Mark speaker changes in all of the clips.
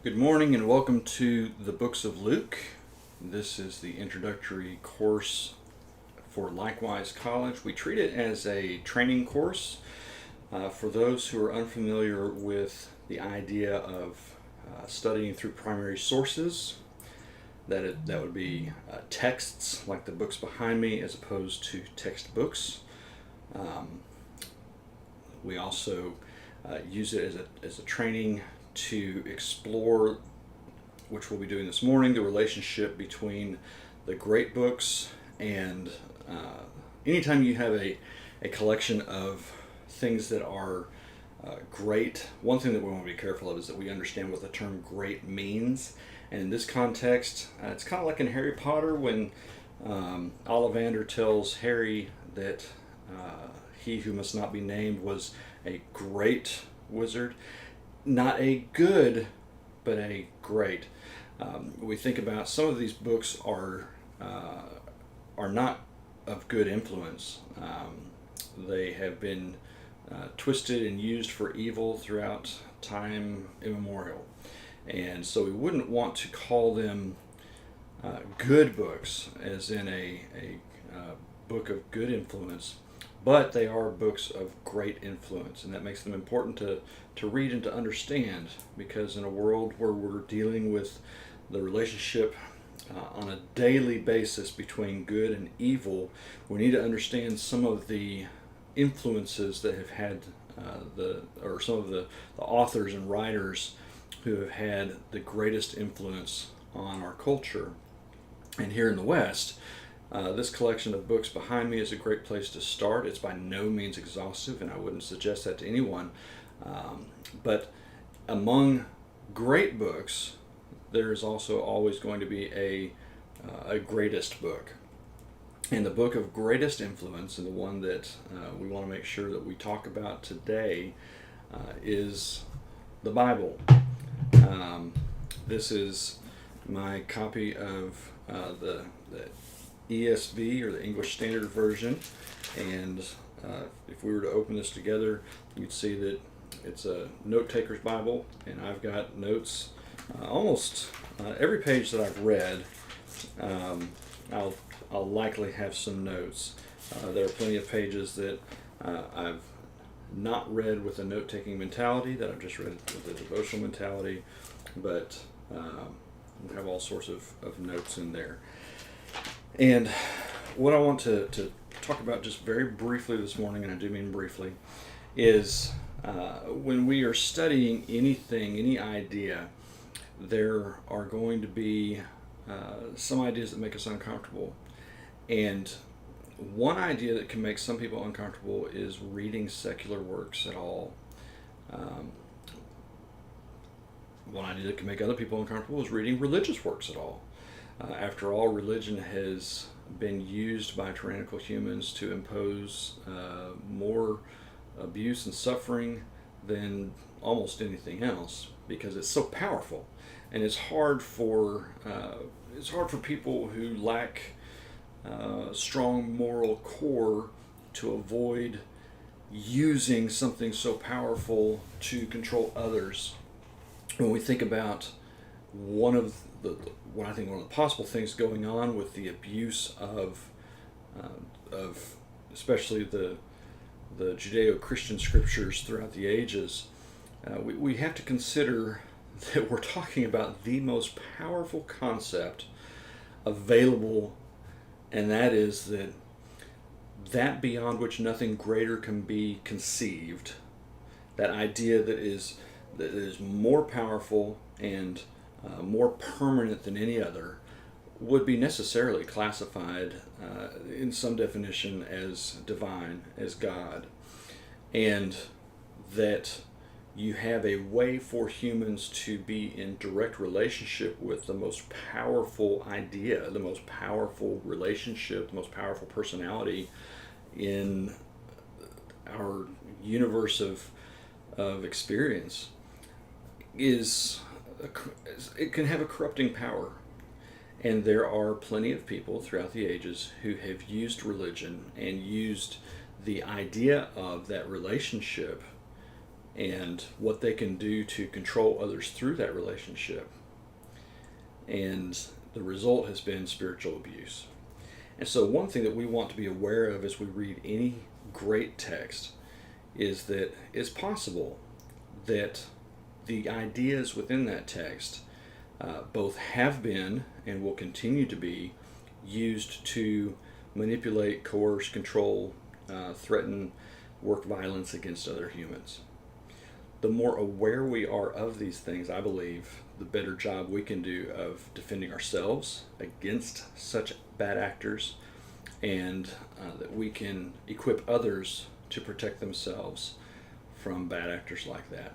Speaker 1: Good morning and welcome to the Books of Luke. This is the introductory course for Likewise College. We treat it as a training course for those who are unfamiliar with the idea of studying through primary sources. That would be texts like the books behind me as opposed to textbooks. We also use it as a training to explore, which we'll be doing this morning, the relationship between the great books and anytime you have a collection of things that are great, one thing that we want to be careful of is that we understand what the term great means. And in this context, it's kind of like in Harry Potter when Ollivander tells Harry that he who must not be named was a great wizard. Not a good, but a great. We think about some of these books are not of good influence. They have been twisted and used for evil throughout time immemorial, and so we wouldn't want to call them good books, as in a book of good influence. But they are books of great influence, and that makes them important to read and to understand, because in a world where we're dealing with the relationship on a daily basis between good and evil, we need to understand some of the influences that have had some of the authors and writers who have had the greatest influence on our culture. And here in the West, this collection of books behind me is a great place to start. It's by no means exhaustive, and I wouldn't suggest that to anyone. But among great books, there is also always going to be a greatest book. And the book of greatest influence, and the one that we want to make sure that we talk about today, is the Bible. This is my copy of the ESV, or the English Standard Version, and if we were to open this together, you'd see that it's a note-taker's Bible, and I've got notes almost every page that I've read. I'll likely have some notes. There are plenty of pages that I've not read with a note-taking mentality, that I've just read with a devotional mentality, but we have all sorts of notes in there. And what I want to talk about just very briefly this morning, and I do mean briefly, is when we are studying anything, any idea, there are going to be some ideas that make us uncomfortable. And one idea that can make some people uncomfortable is reading secular works at all. One idea that can make other people uncomfortable is reading religious works at all. After all, religion has been used by tyrannical humans to impose more abuse and suffering than almost anything else, because it's so powerful, and it's hard for people who lack strong moral core to avoid using something so powerful to control others. When we think about one of the possible things going on with the abuse of especially the Judeo-Christian scriptures throughout the ages, we have to consider that we're talking about the most powerful concept available, and that is that beyond which nothing greater can be conceived, that idea that is more powerful and more permanent than any other, would be necessarily classified in some definition as divine, as God. And that you have a way for humans to be in direct relationship with the most powerful idea, the most powerful relationship, the most powerful personality in our universe of experience, it can have a corrupting power. And there are plenty of people throughout the ages who have used religion and used the idea of that relationship and what they can do to control others through that relationship. And the result has been spiritual abuse. And so one thing that we want to be aware of as we read any great text is that it's possible that the ideas within that text both have been and will continue to be used to manipulate, coerce, control, threaten, work violence against other humans. The more aware we are of these things, I believe, the better job we can do of defending ourselves against such bad actors, and that we can equip others to protect themselves from bad actors like that.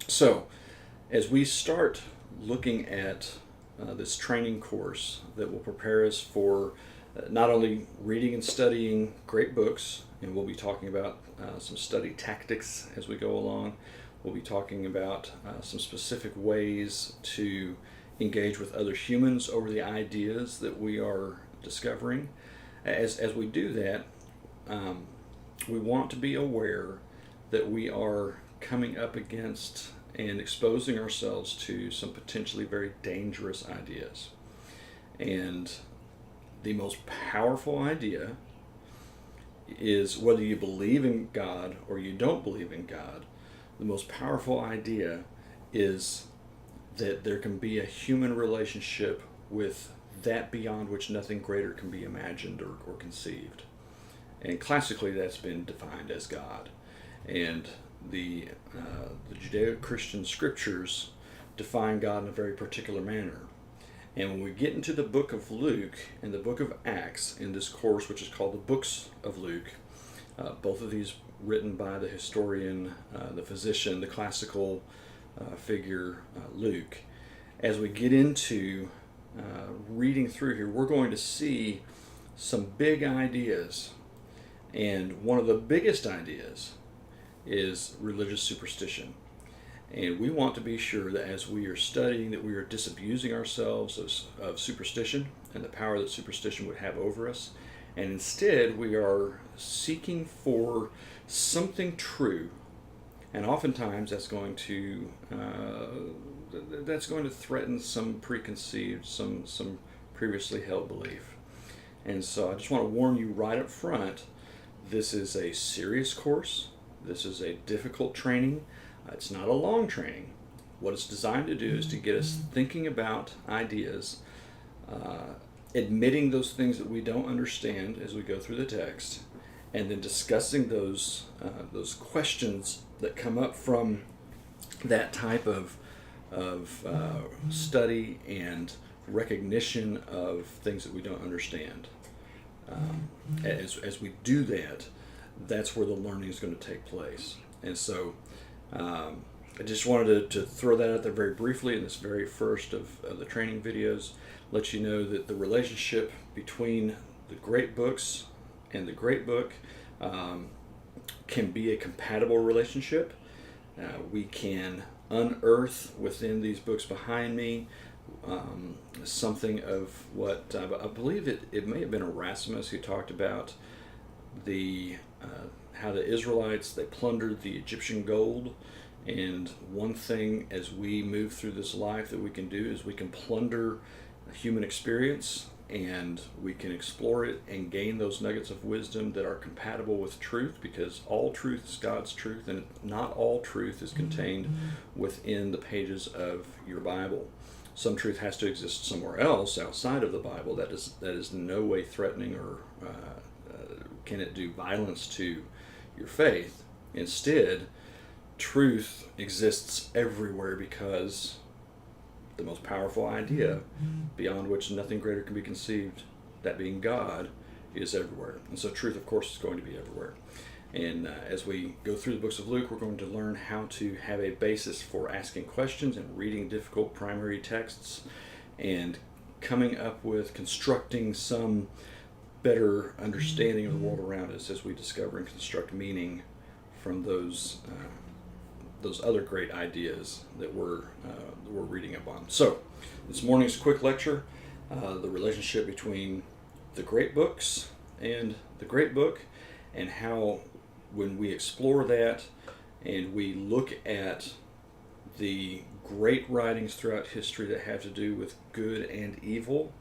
Speaker 1: So, as we start looking at this training course that will prepare us for not only reading and studying great books, and we'll be talking about some study tactics as we go along. We'll be talking about some specific ways to engage with other humans over the ideas that we are discovering. As we do that, we want to be aware that we are coming up against and exposing ourselves to some potentially very dangerous ideas. And the most powerful idea is, whether you believe in God or you don't believe in God, the most powerful idea is that there can be a human relationship with that beyond which nothing greater can be imagined or conceived. And classically that's been defined as God. And the Judeo-Christian scriptures define God in a very particular manner. And when we get into the book of Luke and the book of Acts in this course, which is called the books of Luke, both of these written by the historian, the physician, the classical figure Luke, as we get into reading through here, we're going to see some big ideas. And one of the biggest ideas is religious superstition. And we want to be sure that as we are studying, that we are disabusing ourselves of superstition and the power that superstition would have over us. And instead, we are seeking for something true. And oftentimes that's going to threaten some preconceived, some previously held belief. And so I just want to warn you right up front, this is a serious course. This is a difficult training. It's not a long training. What it's designed to do is to get us thinking about ideas, admitting those things that we don't understand as we go through the text, and then discussing those questions that come up from that type of study and recognition of things that we don't understand. As we do that, that's where the learning is going to take place. And so I just wanted to throw that out there very briefly in this very first of the training videos, let you know that the relationship between the great books and the great book can be a compatible relationship. We can unearth within these books behind me something of what I believe it may have been Erasmus who talked about how the Israelites, they plundered the Egyptian gold. And one thing as we move through this life that we can do is we can plunder human experience, and we can explore it and gain those nuggets of wisdom that are compatible with truth, because all truth is God's truth, and not all truth is contained within the pages of your Bible. Some truth has to exist somewhere else outside of the Bible that is in no way threatening or can it do violence to your faith. Instead, truth exists everywhere, because the most powerful idea beyond which nothing greater can be conceived, that being God, is everywhere. And so truth, of course, is going to be everywhere. And as we go through the books of Luke, we're going to learn how to have a basis for asking questions and reading difficult primary texts and coming up with constructing some better understanding of the world around us as we discover and construct meaning from those other great ideas that we're reading up on. So, this morning's quick lecture, the relationship between the great books and the great book, and how when we explore that and we look at the great writings throughout history that have to do with good and evil,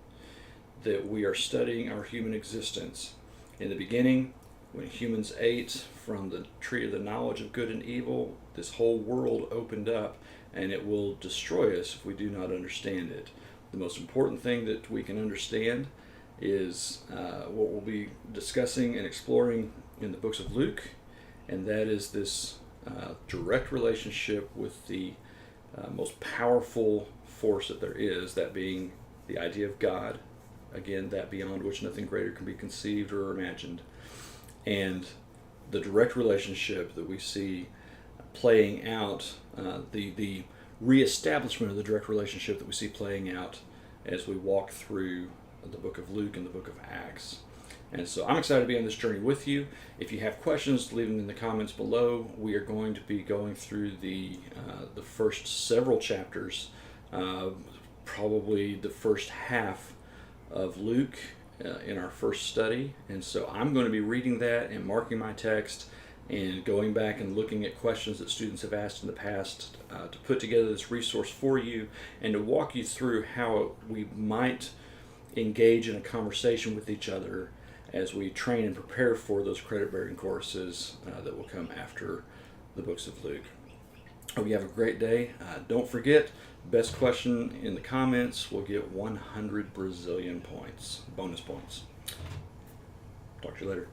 Speaker 1: that we are studying our human existence. In the beginning, when humans ate from the tree of the knowledge of good and evil, this whole world opened up, and it will destroy us if we do not understand it. The most important thing that we can understand is what we'll be discussing and exploring in the books of Luke, and that is this direct relationship with the most powerful force that there is, that being the idea of God, again, that beyond which nothing greater can be conceived or imagined, and the direct relationship that we see playing out, the reestablishment of the direct relationship that we see playing out as we walk through the book of Luke and the book of Acts. And so I'm excited to be on this journey with you. If you have questions, leave them in the comments below. We are going to be going through the first several chapters, probably the first half of Luke in our first study. And so I'm going to be reading that and marking my text and going back and looking at questions that students have asked in the past to put together this resource for you and to walk you through how we might engage in a conversation with each other as we train and prepare for those credit-bearing courses that will come after the books of Luke. Hope you have a great day. Don't forget, best question in the comments will get 100 Brazilian points, bonus points. Talk to you later.